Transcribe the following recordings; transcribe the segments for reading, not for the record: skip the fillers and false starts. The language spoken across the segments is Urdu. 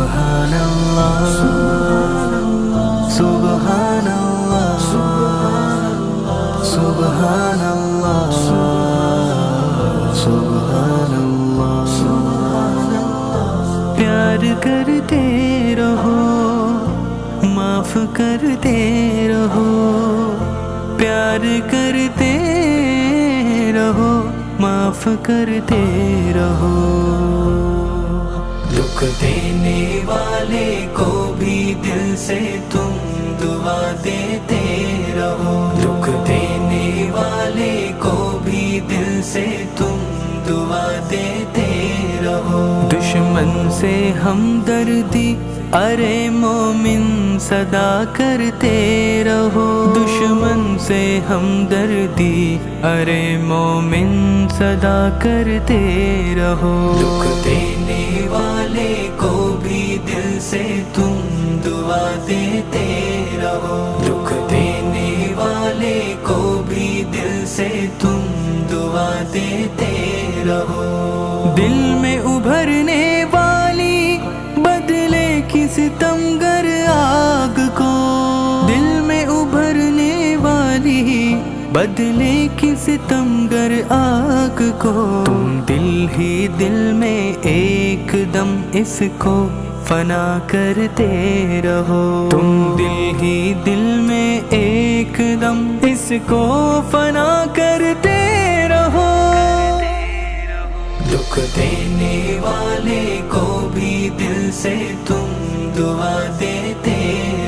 سبحان اللہ سبحان اللہ سبحان اللہ سبحان اللہ پیار کرتے رہو معاف کرتے رہو پیار کرتے رہو معاف کرتے رہو دکھ دینے والے کو بھی دل سے تم دعا دیتے رہو دکھ دینے والے کو بھی دل سے تم دعا دیتے رہو دشمن سے ہمدردی ارے مومن صدا کرتے رہو دشمن سے ہمدردی ارے مومن صدا کرتے رہو دکھ دینے والے کو بھی دل سے تم دعا دیتے رہو دکھ دینے والے کو بھی دل سے تم دعا دیتے رہو دل میں ابھرنے والی بدلے کی ستمگر آگ کو دل میں ابھرنے والی بدلے کی ستمگر آگ کو تم دل ہی دل میں ایک دم اس کو فنا کرتے رہو تم دل ہی دل میں ایک دم اس کو فنا کرتے رہو دکھ دینے والے کو بھی دل سے تم دعا دیتے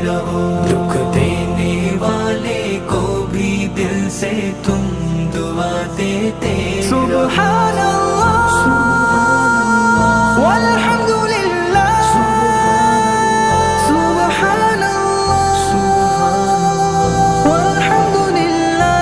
رہو دکھ دینے والے کو بھی دل سے تم دعا دیتے سبحان اللہ والحمد للہ سبحان اللہ والحمد للہ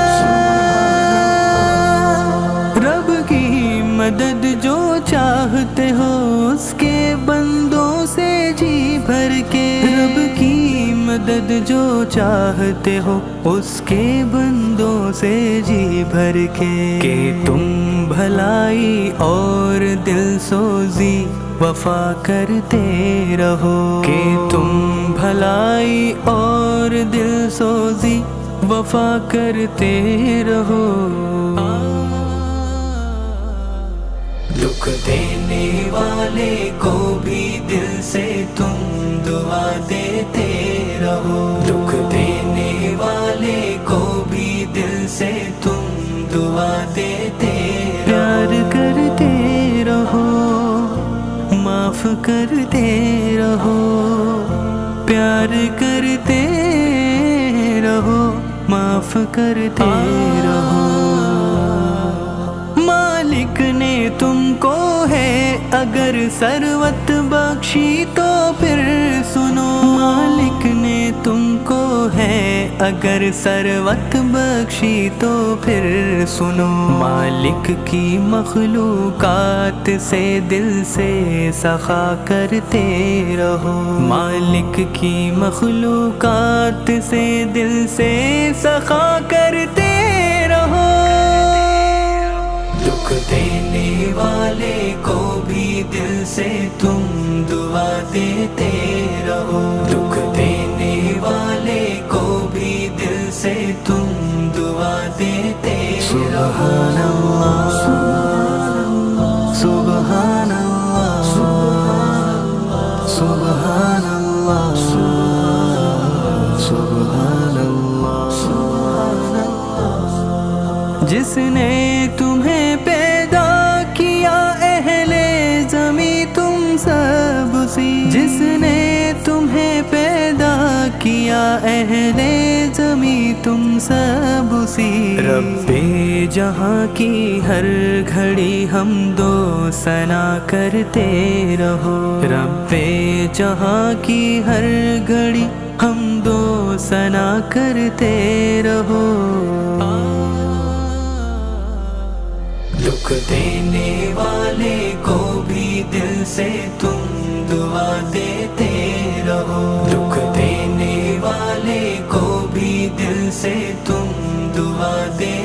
رب کی مدد جو چاہتے ہو اس کے بندوں سے جی بھر کے رب کی مدد جو چاہتے ہو اس کے بندوں سے جی بھر کے کہ تم بھلائی اور دل سوزی وفا کرتے رہو کہ تم بھلائی اور دل سوزی وفا کرتے رہو دکھ دینے والے کو بھی دل سے تم دعا دیتے رہو دکھ دینے والے کو بھی دل سے تم دعا دیتے پیار کرتے رہو معاف کرتے رہو پیار کرتے رہو معاف کرتے رہو مالک نے تم کو ہے اگر ثروت بخشی تو پھر سنو مالک نے تم کو ہے اگر ثروت بخشی تو پھر سنو مالک کی مخلوقات سے دل سے سخا کرتے رہو مالک کی مخلوقات سے دل سے سخا کرتے رہو دکھ دینے والے کو بھی دل سے تم دعا دیتے رہو دکھ دینے والے کو بھی دل سے تم دعا دیتے سبحان اللہ سبحان اللہ سبحان اللہ سبحان اللہ جس نے تمہیں پیدا کیا اہل زمیں تم سب سی جس نے تمہیں پیدا کیا اہل زمیں تم سب سی رب جہاں کی ہر گھڑی حمد و ثنا کرتے رہو رب جہاں کی ہر گھڑی حمد و ثنا کرتے رہو دکھ دینے والے کو بھی دل سے تم دعا دیتے رہو دکھ دینے والے کو بھی دل سے تم دعا دیتے